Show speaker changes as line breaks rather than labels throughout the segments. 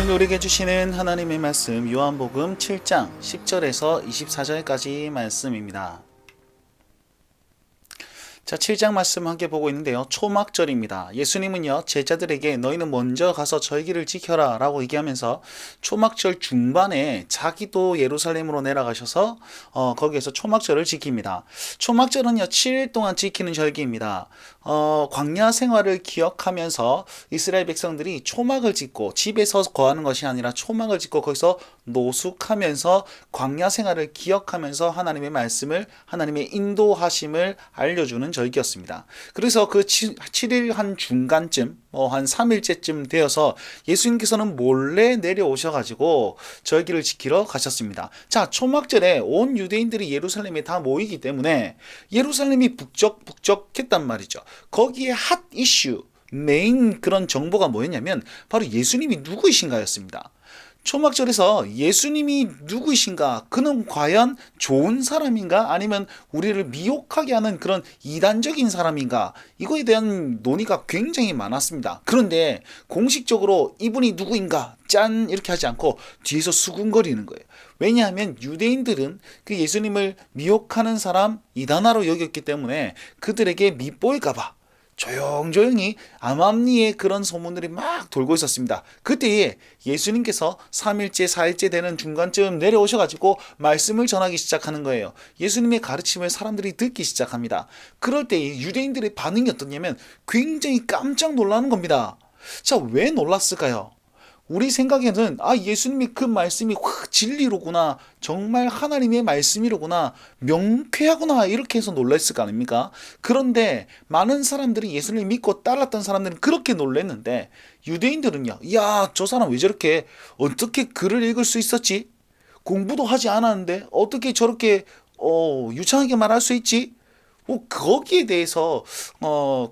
오늘 우리에게 주시는 하나님의 말씀 요한복음 7장 10절에서 24절까지 말씀입니다. 자, 7장 말씀 함께 보고 있는데요. 초막절입니다. 예수님은요, 제자들에게 너희는 먼저 가서 절기를 지켜라 라고 얘기하면서 초막절 중반에 자기도 예루살렘으로 내려가셔서 거기에서 초막절을 지킵니다. 초막절은요, 7일 동안 지키는 절기입니다. 광야 생활을 기억하면서 이스라엘 백성들이 초막을 짓고 집에서 거하는 것이 아니라 초막을 짓고 거기서 노숙하면서 광야 생활을 기억하면서 하나님의 말씀을, 하나님의 인도하심을 알려주는 절기였습니다. 그래서 그 7일 한 중간쯤, 한 3일째쯤 되어서 예수님께서는 몰래 내려오셔가지고 절기를 지키러 가셨습니다. 자, 초막절에 온 유대인들이 예루살렘에 다 모이기 때문에 예루살렘이 북적북적했단 말이죠. 거기에 핫 이슈, 메인 그런 정보가 뭐였냐면 바로 예수님이 누구이신가였습니다. 초막절에서 예수님이 누구이신가? 그는 과연 좋은 사람인가? 아니면 우리를 미혹하게 하는 그런 이단적인 사람인가? 이거에 대한 논의가 굉장히 많았습니다. 그런데 공식적으로 이분이 누구인가? 짠! 이렇게 하지 않고 뒤에서 수군거리는 거예요. 왜냐하면 유대인들은 그 예수님을 미혹하는 사람, 이단아로 여겼기 때문에 그들에게 밉보일까봐 조용조용히 암암리에 그런 소문들이 막 돌고 있었습니다. 그때에 예수님께서 3일째 4일째 되는 중간쯤 내려오셔가지고 말씀을 전하기 시작하는 거예요. 예수님의 가르침을 사람들이 듣기 시작합니다. 그럴 때 유대인들의 반응이 어떻냐면 굉장히 깜짝 놀라는 겁니다. 자, 왜 놀랐을까요? 우리 생각에는 예수님이 그 말씀이 확 진리로구나, 정말 하나님의 말씀이로구나, 명쾌하구나, 이렇게 해서 놀랐을 거 아닙니까? 그런데 많은 사람들이 예수님을 믿고 따랐던 사람들은 그렇게 놀랐는데 유대인들은요, 야, 저 사람 왜 저렇게 어떻게 글을 읽을 수 있었지? 공부도 하지 않았는데 어떻게 저렇게 유창하게 말할 수 있지? 거기에 대해서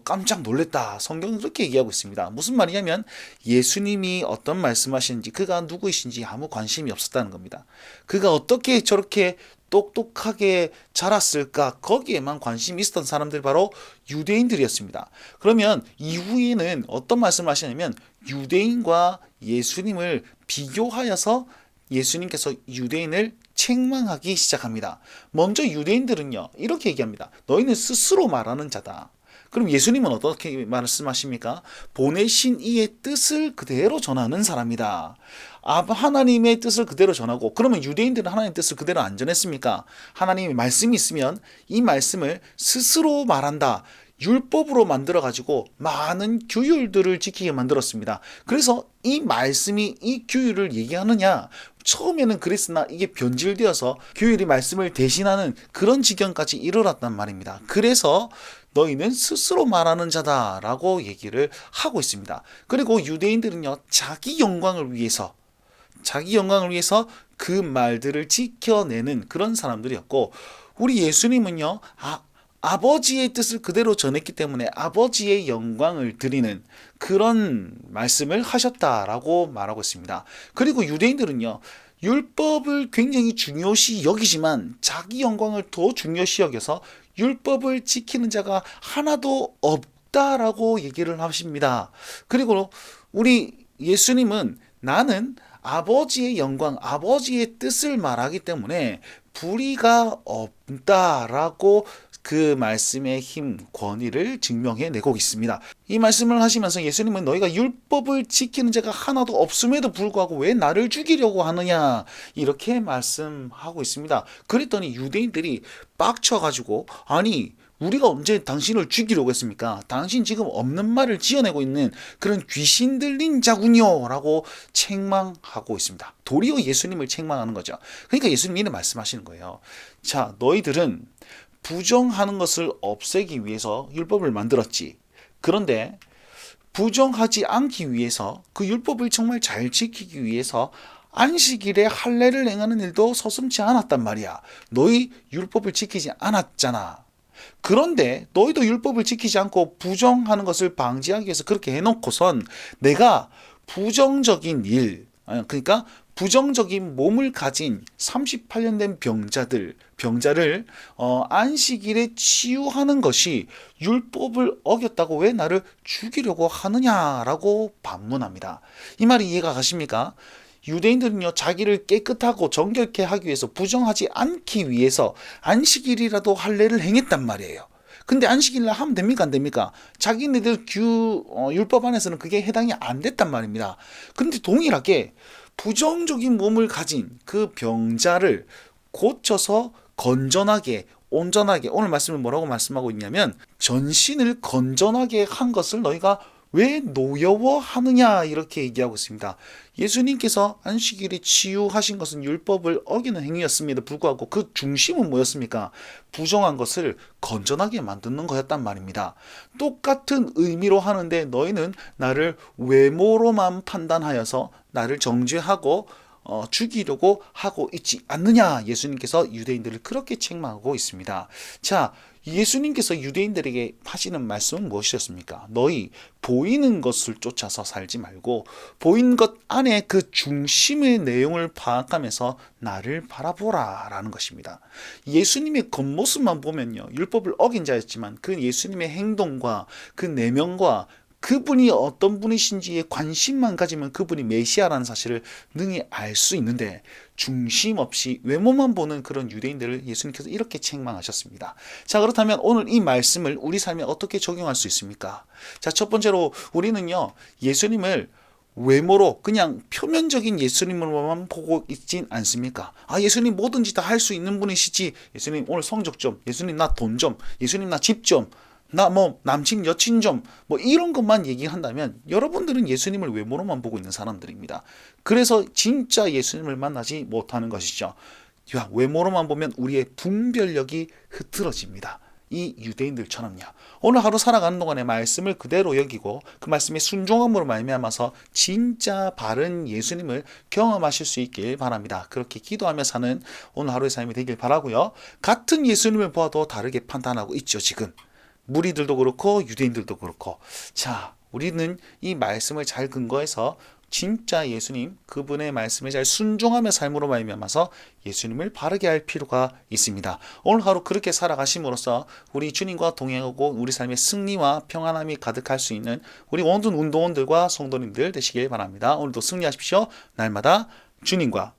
깜짝 놀랐다. 성경은 그렇게 얘기하고 있습니다. 무슨 말이냐면 예수님이 어떤 말씀하시는지, 그가 누구이신지 아무 관심이 없었다는 겁니다. 그가 어떻게 저렇게 똑똑하게 자랐을까, 거기에만 관심이 있었던 사람들, 바로 유대인들이었습니다. 그러면 이후에는 어떤 말씀을 하시냐면 유대인과 예수님을 비교하여서 예수님께서 유대인을 책망하기 시작합니다. 먼저 유대인들은요, 이렇게 얘기합니다. 너희는 스스로 말하는 자다. 그럼 예수님은 어떻게 말씀하십니까? 보내신 이의 뜻을 그대로 전하는 사람이다. 하나님의 뜻을 그대로 전하고, 그러면 유대인들은 하나님의 뜻을 그대로 안 전했습니까? 하나님의 말씀이 있으면 이 말씀을 스스로 말한다. 율법으로 만들어가지고 많은 규율들을 지키게 만들었습니다. 그래서 이 말씀이 이 규율을 얘기하느냐? 처음에는 그랬으나 이게 변질되어서 규율이 말씀을 대신하는 그런 지경까지 이르렀단 말입니다. 그래서 너희는 스스로 말하는 자다라고 얘기를 하고 있습니다. 그리고 유대인들은요, 자기 영광을 위해서 그 말들을 지켜내는 그런 사람들이었고, 우리 예수님은요, 아버지의 뜻을 그대로 전했기 때문에 아버지의 영광을 드리는 그런 말씀을 하셨다라고 말하고 있습니다. 그리고 유대인들은요, 율법을 굉장히 중요시 여기지만 자기 영광을 더 중요시 여겨서 율법을 지키는 자가 하나도 없다라고 얘기를 하십니다. 그리고 우리 예수님은 나는 아버지의 영광, 아버지의 뜻을 말하기 때문에 불의가 없다라고 그 말씀의 힘, 권위를 증명해내고 있습니다. 이 말씀을 하시면서 예수님은 너희가 율법을 지키는 자가 하나도 없음에도 불구하고 왜 나를 죽이려고 하느냐, 이렇게 말씀하고 있습니다. 그랬더니 유대인들이 빡쳐가지고, 아니 우리가 언제 당신을 죽이려고 했습니까? 당신 지금 없는 말을 지어내고 있는 그런 귀신 들린 자군요 라고 책망하고 있습니다. 도리어 예수님을 책망하는 거죠. 그러니까 예수님이 이렇게 말씀하시는 거예요. 자, 너희들은 부정하는 것을 없애기 위해서 율법을 만들었지. 그런데 부정하지 않기 위해서, 그 율법을 정말 잘 지키기 위해서 안식일에 할례를 행하는 일도 서슴지 않았단 말이야. 너희 율법을 지키지 않았잖아. 그런데 너희도 율법을 지키지 않고 부정하는 것을 방지하기 위해서 그렇게 해놓고선 내가 부정적인 일, 그러니까 부정적인 몸을 가진 38년 된 병자를 안식일에 치유하는 것이 율법을 어겼다고 왜 나를 죽이려고 하느냐라고 반문합니다. 이 말이 이해가 가십니까? 유대인들은요, 자기를 깨끗하고 정결케 하기 위해서, 부정하지 않기 위해서 안식일이라도 할례를 행했단 말이에요. 근데 안식일날 하면 됩니까, 안 됩니까? 자기네들 율법 안에서는 그게 해당이 안 됐단 말입니다. 근데 동일하게 부정적인 몸을 가진 그 병자를 고쳐서 건전하게, 온전하게, 오늘 말씀을 뭐라고 말씀하고 있냐면 전신을 건전하게 한 것을 너희가 왜 노여워하느냐 이렇게 얘기하고 있습니다. 예수님께서 안식일에 치유하신 것은 율법을 어기는 행위였음에도 불구하고 그 중심은 뭐였습니까? 부정한 것을 건전하게 만드는 거였단 말입니다. 똑같은 의미로 하는데 너희는 나를 외모로만 판단하여서 나를 정죄하고 죽이려고 하고 있지 않느냐, 예수님께서 유대인들을 그렇게 책망하고 있습니다. 자, 예수님께서 유대인들에게 하시는 말씀은 무엇이었습니까? 너희 보이는 것을 쫓아서 살지 말고 보이는 것 안에 그 중심의 내용을 파악하면서 나를 바라보라 라는 것입니다. 예수님의 겉모습만 보면요, 율법을 어긴 자였지만 그 예수님의 행동과 그 내면과 그분이 어떤 분이신지에 관심만 가지면 그분이 메시아라는 사실을 능히 알 수 있는데, 중심 없이 외모만 보는 그런 유대인들을 예수님께서 이렇게 책망하셨습니다. 자, 그렇다면 오늘 이 말씀을 우리 삶에 어떻게 적용할 수 있습니까? 자, 첫 번째로 우리는요, 예수님을 외모로 그냥 표면적인 예수님으로만 보고 있진 않습니까? 아, 예수님 뭐든지 다 할 수 있는 분이시지. 예수님 오늘 성적 좀, 예수님 나 돈 좀, 예수님 나 집 좀, 나 뭐 남친 여친 좀, 뭐 이런 것만 얘기한다면 여러분들은 예수님을 외모로만 보고 있는 사람들입니다. 그래서 진짜 예수님을 만나지 못하는 것이죠. 외모로만 보면 우리의 분별력이 흐트러집니다. 이 유대인들처럼요. 오늘 하루 살아가는 동안에 말씀을 그대로 여기고 그 말씀의 순종함으로 말미암아서 진짜 바른 예수님을 경험하실 수 있길 바랍니다. 그렇게 기도하며 사는 오늘 하루의 삶이 되길 바라고요. 같은 예수님을 보아도 다르게 판단하고 있죠, 지금. 무리들도 그렇고 유대인들도 그렇고. 자, 우리는 이 말씀을 잘 근거해서 진짜 예수님, 그분의 말씀에 잘 순종하며 삶으로 말미암아서 예수님을 바르게 할 필요가 있습니다. 오늘 하루 그렇게 살아가심으로써 우리 주님과 동행하고 우리 삶의 승리와 평안함이 가득할 수 있는 우리 모든 운동원들과 성도님들 되시길 바랍니다. 오늘도 승리하십시오. 날마다 주님과